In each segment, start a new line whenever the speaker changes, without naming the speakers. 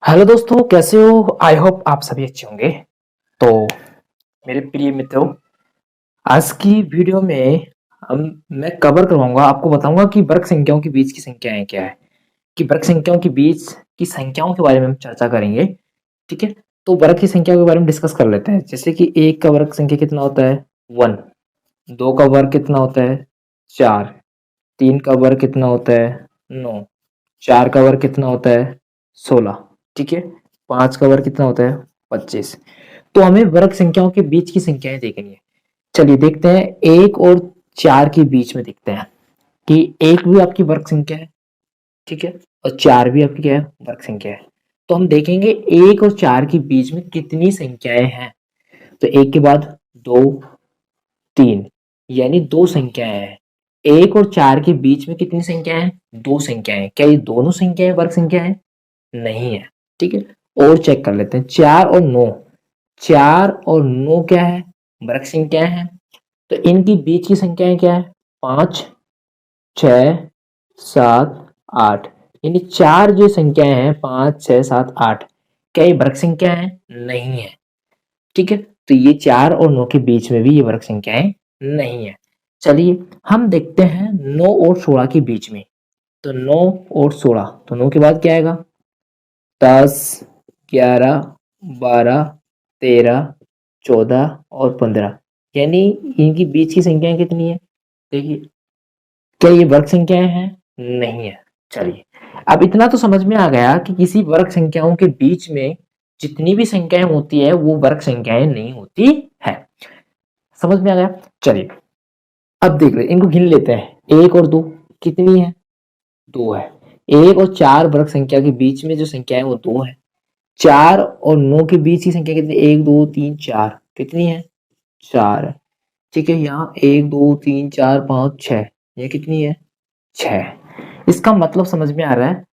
Hello दोस्तों, कैसे हो? आई होप आप सभी अच्छे होंगे। तो मेरे प्रिय मित्रों, आज की वीडियो में हम मैं कवर करवाऊंगा, आपको बताऊंगा कि वर्ग संख्याओं के बीच की संख्याएं क्या है। कि वर्ग संख्याओं के बीच की संख्याओं के बारे में हम चर्चा करेंगे। ठीक है, तो वर्ग की संख्या के बारे में डिस्कस कर लेते हैं। जैसे कि एक का वर्ग संख्या कितना होता है? 1। दो का वर्ग कितना होता है? 4। तीन का वर्ग कितना होता है? 9। चार का वर्ग कितना होता है? 16। ठीक है, पांच का वर्ग कितना होता है? 25। तो हमें वर्ग संख्याओं के बीच की संख्याएं देखनी है। चलिए देखते हैं, एक और चार के बीच में देखते हैं कि एक भी आपकी वर्ग संख्या है। ठीक है, और चार भी आपकी क्या है? वर्ग संख्या है। तो हम देखेंगे एक और चार के बीच में कितनी संख्याएं हैं। तो एक के बाद दो, तीन, यानी दो संख्याएं हैं। एक और चार के बीच में कितनी संख्याएं हैं? दो संख्याएं। क्या ये दोनों संख्याएं वर्ग संख्या है? नहीं है। ठीक है, और चेक कर लेते हैं, चार और नौ। चार और नौ क्या है? वर्ग संख्याएं हैं। तो इनकी बीच की संख्याएं क्या है? पांच, छ, सात, आठ। यानी चार जो संख्याएं हैं, पांच, छह, सात, आठ, क्या ये वर्ग संख्या है? नहीं है। ठीक है, तो ये चार और नौ के बीच में भी ये वर्ग संख्याएं नहीं है। चलिए हम देखते हैं नौ और सोलह के बीच में। तो नौ और सोलह, तो नौ के बाद क्या आएगा? 10, 11, 12, 13, 14 और 15। यानी इनकी बीच की संख्याएं कितनी है? देखिए, क्या ये वर्ग संख्याएं हैं? नहीं है। चलिए, अब इतना तो समझ में आ गया कि किसी वर्ग संख्याओं के बीच में जितनी भी संख्याएं होती है वो वर्ग संख्याएं नहीं होती है। समझ में आ गया? चलिए अब देख ले, इनको गिन लेते हैं। एक और दो कितनी है? दो है। एक और चार वर्ग संख्या के बीच में जो संख्या है वो दो है। चार और नौ के बीच की संख्या कितनी? एक, दो, तीन, चार। कितनी है? चार है। ठीक है, यहाँ एक, दो, तीन, चार, पांच, छह। ये कितनी है? छह। इसका मतलब समझ में आ रहा है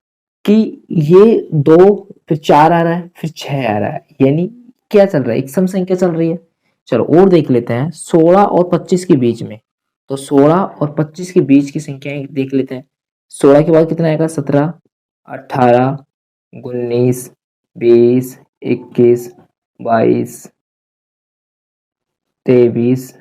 कि ये दो, फिर चार आ रहा है, फिर छह आ रहा है। यानी क्या चल रहा है? एक सम संख्या चल रही है। चलो और देख लेते हैं, 16 और 25 के बीच में। तो 16 और 25 के बीच की संख्याएं देख लेते हैं। 16 के बाद कितना आएगा? 17, 18, 19, 20, 21, 22, 23,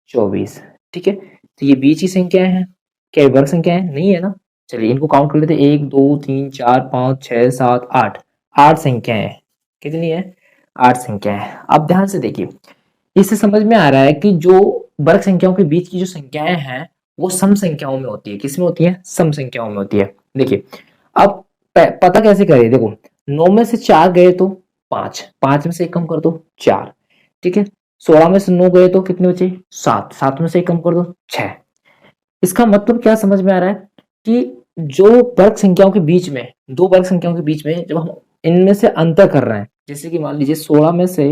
24। ठीक है, तो ये बीच की संख्याएं हैं। क्या ये वर्ग संख्याएं? नहीं है ना। चलिए इनको काउंट कर लेते हैं, एक, दो, तीन, चार, पांच, छह, सात, आठ। आठ संख्याएं हैं। कितनी है? आठ संख्याएं हैं। अब ध्यान से देखिए, इससे समझ में आ रहा है कि जो वर्ग संख्याओं के बीच की जो संख्याएं हैं वो सम संख्याओं में होती है। किसमें होती है? सम संख्याओं में होती है। देखिए, अब पता कैसे करें? देखो, नौ में से चार गए तो पांच, पांच में से एक कम कर दो, चार। ठीक है, 16 में से नौ गए तो कितने बचे? सात, सात में से एक कम कर दो, छह। इसका मतलब क्या समझ में आ रहा है कि जो वर्ग संख्याओं के बीच में, दो वर्ग संख्याओं के बीच में जब हम इनमें से अंतर कर रहे हैं, जैसे कि मान लीजिए 16 में से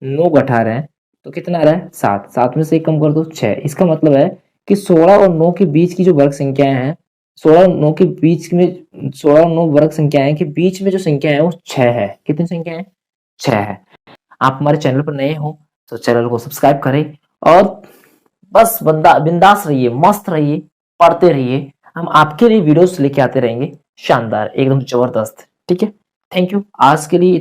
9 घटा रहे हैं तो कितना आ रहा है? सात, सात में से एक कम कर दो, छह। इसका मतलब है कि 16 और 9 के बीच की जो वर्ग संख्याएं हैं, 16 और 9 के बीच में, 16 और 9 वर्ग संख्याएं के बीच में जो संख्या है वो छह है। कितनी संख्या है? छह है। आप हमारे चैनल पर नए हो तो चैनल को सब्सक्राइब करें और बस बंदा बिंदास रहिए, मस्त रहिए, पढ़ते रहिए। हम आपके लिए वीडियोस लेके आते रहेंगे, शानदार, एकदम जबरदस्त। ठीक है, थैंक यू। आज के लिए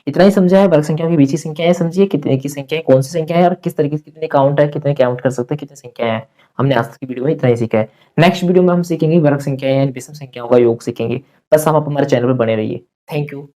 इतना ही समझा है। वर्ग संख्याओं के बीच की संख्याएं समझिए, कितने की संख्याएं, कौन सी संख्या है और किस तरीके से कितने काउंट है, कितने काउंट कर सकते हैं, कितनी संख्याएं हैं। हमने आज की वीडियो में इतना ही सीखा है। नेक्स्ट वीडियो में हम सीखेंगे वर्ग संख्याएं यानी विषम संख्याओं का योग सीखेंगे। बस आप हमारे चैनल पर बने रहिए। Thank you.